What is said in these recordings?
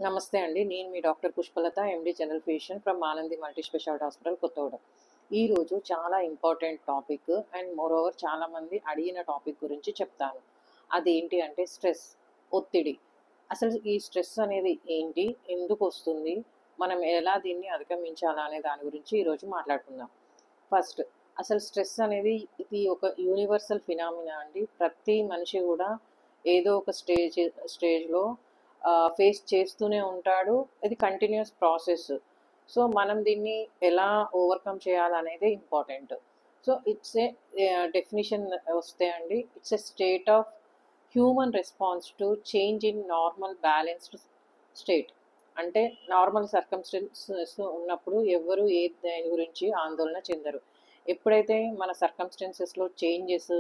నమస్తే అండి. నేను మీ doctor Pushpalatha, MD general physician from Anandi multi speciality hospital, Kothagudem. ఈరోజు చాలా ఇంపార్టెంట్ టాపిక్ అండ్ మోరోవర్ చాలామంది అడిగిన టాపిక్ గురించి చెప్తాను. అదేంటి అంటే స్ట్రెస్, ఒత్తిడి. అసలు ఈ స్ట్రెస్ అనేది ఏంటి? ఎందుకు వస్తుంది? మనం ఎలా దీన్ని అధిగమించాలా అనే దాని గురించి ఈరోజు మాట్లాడుకుందాం. ఫస్ట్, అసలు స్ట్రెస్ అనేది ఇది ఒక యూనివర్సల్ ఫినామినా అండి. ప్రతి మనిషి కూడా ఏదో ఒక స్టేజ్లో ఫేస్ చేస్తూనే ఉంటాడు. ఇది కంటిన్యూస్ ప్రాసెస్. సో మనం దీన్ని ఎలా ఓవర్కమ్ చేయాలనేది important. So it's a definition వస్తే అండి, it's a state of human response to change in normal balanced state. అంటే నార్మల్ సర్కమ్స్టెన్సెస్ ఉన్నప్పుడు ఎవరు ఏ దాని గురించి ఆందోళన చెందరు. ఎప్పుడైతే మన సర్కమ్స్టెన్సెస్లో చేంజెస్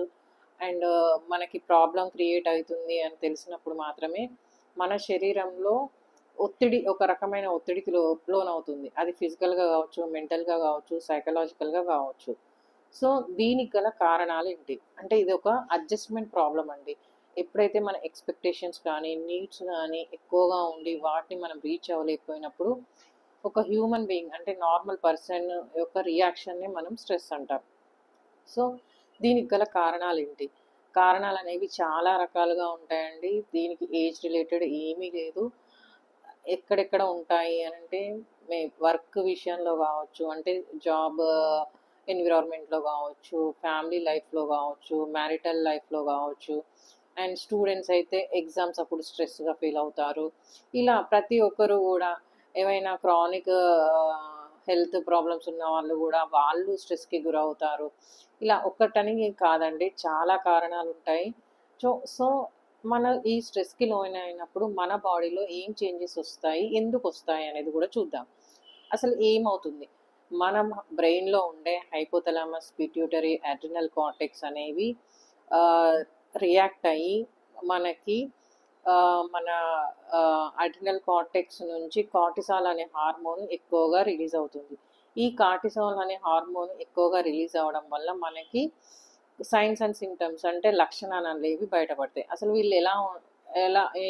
అండ్ మనకి ప్రాబ్లం క్రియేట్ అవుతుంది అని తెలిసినప్పుడు మాత్రమే మన శరీరంలో ఒత్తిడి, ఒక రకమైన ఒత్తిడికి లోనవుతుంది. అది ఫిజికల్గా కావచ్చు, మెంటల్గా కావచ్చు, సైకలాజికల్గా కావచ్చు. సో దీనికి గల కారణాలు ఏంటి అంటే, ఇది ఒక అడ్జస్ట్మెంట్ ప్రాబ్లం అండి. ఎప్పుడైతే మన ఎక్స్పెక్టేషన్స్ కానీ నీడ్స్ కానీ ఎక్కువగా ఉండి వాటిని మనం రీచ్ అవ్వలేకపోయినప్పుడు ఒక హ్యూమన్ బీయింగ్ అంటే నార్మల్ పర్సన్ యొక్క రియాక్షన్ని మనం స్ట్రెస్ అంటాం. సో దీనికి గల కారణాలు ఏంటి? కారణాలు అనేవి చాలా రకాలుగా ఉంటాయండి. దీనికి ఏజ్ రిలేటెడ్ ఏమీ లేదు. ఎక్కడెక్కడ ఉంటాయి అని అంటే, వర్క్ విషయంలో కావచ్చు, అంటే జాబ్ ఎన్విరాన్మెంట్లో కావచ్చు, ఫ్యామిలీ లైఫ్లో కావచ్చు, మ్యారిటల్ లైఫ్లో కావచ్చు, అండ్ స్టూడెంట్స్ అయితే ఎగ్జామ్స్ అప్పుడు స్ట్రెస్గా ఫీల్ అవుతారు. ఇలా ప్రతి ఒక్కరు కూడా ఏమైనా క్రానిక్ హెల్త్ ప్రాబ్లమ్స్ ఉన్న వాళ్ళు కూడా వాళ్ళు స్ట్రెస్కి గురవుతారు. ఇలా ఒక్కటని కాదండి, చాలా కారణాలు ఉంటాయి. సో మన ఈ స్ట్రెస్కి లోన్ అయినప్పుడు మన బాడీలో ఏం చేంజెస్ వస్తాయి, ఎందుకు వస్తాయి అనేది కూడా చూద్దాం. అసలు ఏమవుతుంది? మన బ్రెయిన్లో ఉండే హైపోథలామస్, పిట్యూటరీ, అడ్రినల్ కార్టెక్స్ అనేవి రియాక్ట్ అయ్యి మనకి మన అడ్రినల్ కార్టెక్స్ నుంచి కార్టిసాల్ అనే హార్మోన్ ఎక్కువగా రిలీజ్ అవుతుంది. ఈ కార్టిసాల్ అనే హార్మోన్ ఎక్కువగా రిలీజ్ అవ్వడం వల్ల మనకి సైన్స్ అండ్ సిమ్టమ్స్ అంటే లక్షణాలు అనేవి బయటపడతాయి. అసలు వీళ్ళు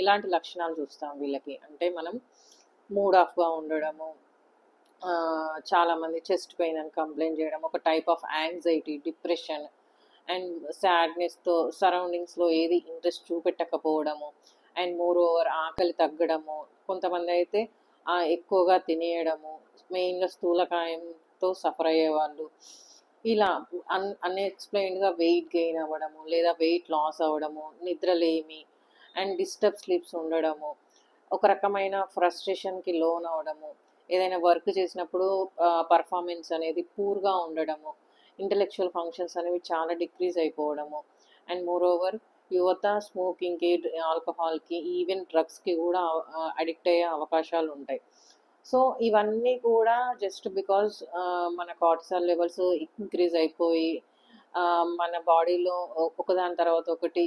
ఎలాంటి లక్షణాలు చూస్తాం వీళ్ళకి అంటే, మనం మూడ్ ఆఫ్గా ఉండడము, చాలామంది చెస్ట్ పెయిన్ అని కంప్లైంట్ చేయడం, ఒక type of anxiety, depression and సాడ్నెస్తో సరౌండింగ్స్లో ఏది ఇంట్రెస్ట్ చూపెట్టకపోవడము, అండ్ మోర్ ఓవర్ ఆకలి తగ్గడము, కొంతమంది అయితే ఎక్కువగా తినేయడము, మెయిన్గా స్థూలకాయంతో సఫర్ అయ్యేవాళ్ళు, ఇలా అన్ఎక్స్ప్లెయిన్డ్గా వెయిట్ గెయిన్ అవ్వడము లేదా వెయిట్ లాస్ అవ్వడము, నిద్రలేమి అండ్ డిస్టర్బ్ స్లీప్స్ ఉండడము, ఒక రకమైన ఫ్రస్ట్రేషన్కి లోన్ అవ్వడము, ఏదైనా వర్క్ చేసినప్పుడు పర్ఫార్మెన్స్ అనేది పూర్గా ఉండడము, ఇంటలెక్చువల్ ఫంక్షన్స్ అనేవి చాలా డిక్రీజ్ అయిపోవడము, అండ్ మోర్ ఓవర్ యువత స్మోకింగ్కి, ఆల్కహాల్కి, ఈవెన్ డ్రగ్స్కి కూడా అడిక్ట్ అయ్యే అవకాశాలు ఉంటాయి. సో ఇవన్నీ కూడా జస్ట్ బికాజ్ మన కార్టిసాల్ లెవెల్స్ ఇంక్రీజ్ అయిపోయి మన బాడీలో ఒకదాని తర్వాత ఒకటి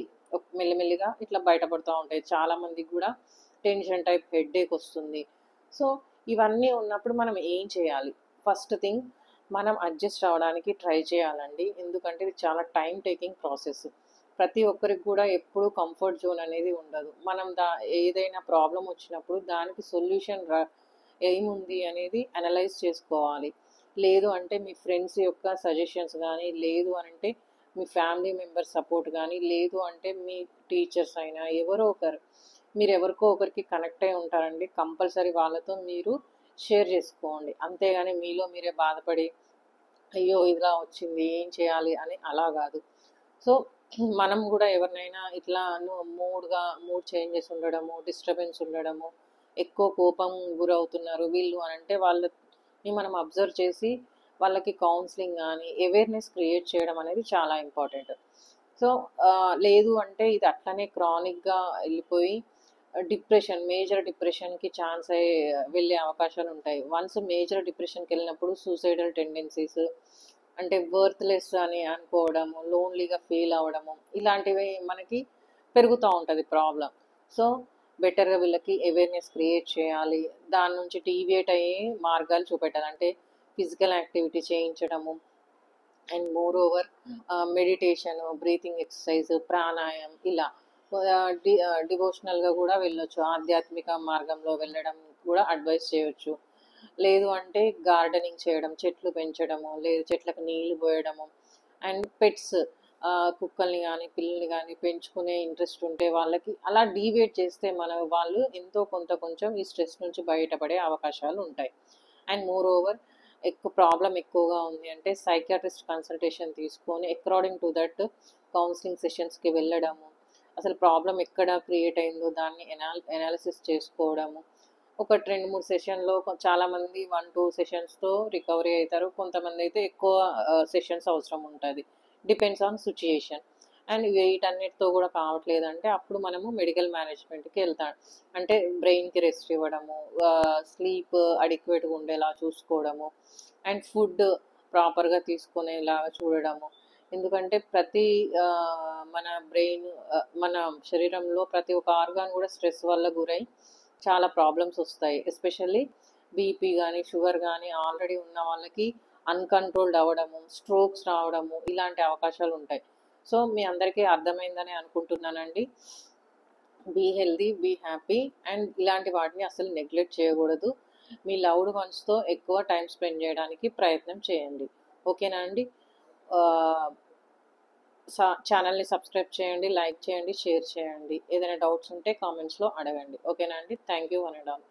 మెల్లిమెల్లిగా ఇట్లా బయటపడుతూ ఉంటాయి. చాలామందికి కూడా టెన్షన్ టైప్ హెడ్ఏక్ వస్తుంది. సో ఇవన్నీ ఉన్నప్పుడు మనం ఏం చేయాలి? ఫస్ట్ థింగ్, మనం అడ్జస్ట్ అవ్వడానికి ట్రై చేయాలండి. ఎందుకంటే ఇది చాలా టైం టేకింగ్ ప్రాసెస్. ప్రతి ఒక్కరికి కూడా ఎప్పుడూ కంఫర్ట్ జోన్ అనేది ఉండదు. మనం ఏదైనా ప్రాబ్లం వచ్చినప్పుడు దానికి సొల్యూషన్ ఏముంది అనేది అనలైజ్ చేసుకోవాలి. లేదు అంటే మీ ఫ్రెండ్స్ యొక్క సజెషన్స్ కానీ, లేదు అనంటే మీ ఫ్యామిలీ మెంబర్ సపోర్ట్ కానీ, లేదు అంటే మీ టీచర్స్ అయినా ఎవరో ఒకరు, మీరు ఎవరికో ఒకరికి కనెక్ట్ అయి ఉంటారండి. కంపల్సరీ వాళ్ళతో మీరు షేర్ చేసుకోండి. అంతేగాని మీలో మీరే బాధపడి అయ్యో ఇలా వచ్చింది ఏం చేయాలి అని అలా కాదు. సో మనం కూడా ఎవరినైనా ఇట్లా మూడ్ చేంజెస్ ఉండడము, డిస్టర్బెన్స్ ఉండడము, ఎక్కువ కోపం గురవుతున్నారు వీళ్ళు అని అంటే వాళ్ళని మనం అబ్జర్వ్ చేసి వాళ్ళకి కౌన్సిలింగ్ కానీ అవేర్నెస్ క్రియేట్ చేయడం అనేది చాలా ఇంపార్టెంట్. సో లేదు అంటే ఇది అట్లనే క్రానిక్గా వెళ్ళిపోయి మేజర్ డిప్రెషన్కి ఛాన్స్ అయ్యే వెళ్ళే అవకాశాలు ఉంటాయి. వన్స్ మేజర్ డిప్రెషన్కి వెళ్ళినప్పుడు సూసైడల్ టెండెన్సీస్, అంటే వర్త్లెస్ అని అనుకోవడము, లోన్లీగా ఫీల్ అవ్వడము, ఇలాంటివి మనకి పెరుగుతూ ఉంటుంది ప్రాబ్లం. సో బెటర్గా వీళ్ళకి అవేర్నెస్ క్రియేట్ చేయాలి. దాని నుంచి డీవియేట్ అయ్యే మార్గాలు చూపెట్టాలి. అంటే ఫిజికల్ యాక్టివిటీ చేయించడము, and moreover meditation, breathing exercise, pranayama, ఇలా డివోషనల్గా కూడా వెళ్ళొచ్చు, ఆధ్యాత్మిక మార్గంలో వెళ్ళడం కూడా అడ్వైస్ చేయొచ్చు. లేదు అంటే గార్డెనింగ్ చేయడం, చెట్లు పెంచడము, లేదు చెట్లకు నీళ్లు పోయడము. అండ్ పెట్స్, కుక్కల్ని కానీ పిల్లల్ని కానీ పెంచుకునే ఇంట్రెస్ట్ ఉంటే వాళ్ళకి అలా డీవియేట్ చేస్తే వాళ్ళు ఎంతో కొంచెం ఈ స్ట్రెస్ నుంచి బయటపడే అవకాశాలు ఉంటాయి. అండ్ మోర్ ఓవర్ ప్రాబ్లం ఎక్కువగా ఉంది అంటే సైకియాట్రిస్ట్ కన్సల్టేషన్ తీసుకొని అకార్డింగ్ టు దట్ కౌన్సిలింగ్ సెషన్స్కి వెళ్ళడము, అసలు ప్రాబ్లం ఎక్కడ క్రియేట్ అయిందో దాన్ని ఎనాలిసిస్ చేసుకోవడము. ఒక 2-3 సెషన్లో చాలామంది 1-2 సెషన్స్తో రికవరీ అవుతారు, కొంతమంది అయితే ఎక్కువ సెషన్స్ అవసరం ఉంటుంది, డిపెండ్స్ ఆన్ సిచ్యుయేషన్. అండ్ వీటన్నిటితో కూడా కావట్లేదంటే అప్పుడు మనము మెడికల్ మేనేజ్మెంట్కి వెళ్తాం. అంటే బ్రెయిన్కి రెస్ట్ ఇవ్వడము, స్లీప్ అడిక్వేట్గా ఉండేలా చూసుకోవడము, అండ్ ఫుడ్ ప్రాపర్గా తీసుకునేలాగా చూడడము. ఎందుకంటే మన బ్రెయిన్, మన శరీరంలో ప్రతి ఒక్క ఆర్గాన్ కూడా స్ట్రెస్ వల్ల గురై చాలా ప్రాబ్లమ్స్ వస్తాయి. ఎస్పెషల్లీ బీపీ కానీ షుగర్ కానీ ఆల్రెడీ ఉన్న వాళ్ళకి అన్కంట్రోల్డ్ అవ్వడము, స్ట్రోక్స్ రావడము, ఇలాంటి అవకాశాలు ఉంటాయి. సో మీ అందరికీ అర్థమైందని అనుకుంటున్నానండి. Be healthy, be happy, and ఇలాంటి వాటిని అసలు నెగ్లెక్ట్ చేయకూడదు. మీ లవ్డ్ వన్స్తో ఎక్కువ టైం స్పెండ్ చేయడానికి ప్రయత్నం చేయండి. ఓకేనా అండి? ఛానల్ని సబ్స్క్రైబ్ చేయండి, లైక్ చేయండి, షేర్ చేయండి. ఏదైనా డౌట్స్ ఉంటే కామెంట్స్లో అడగండి. ఓకేనా అండి? Thank you one and all.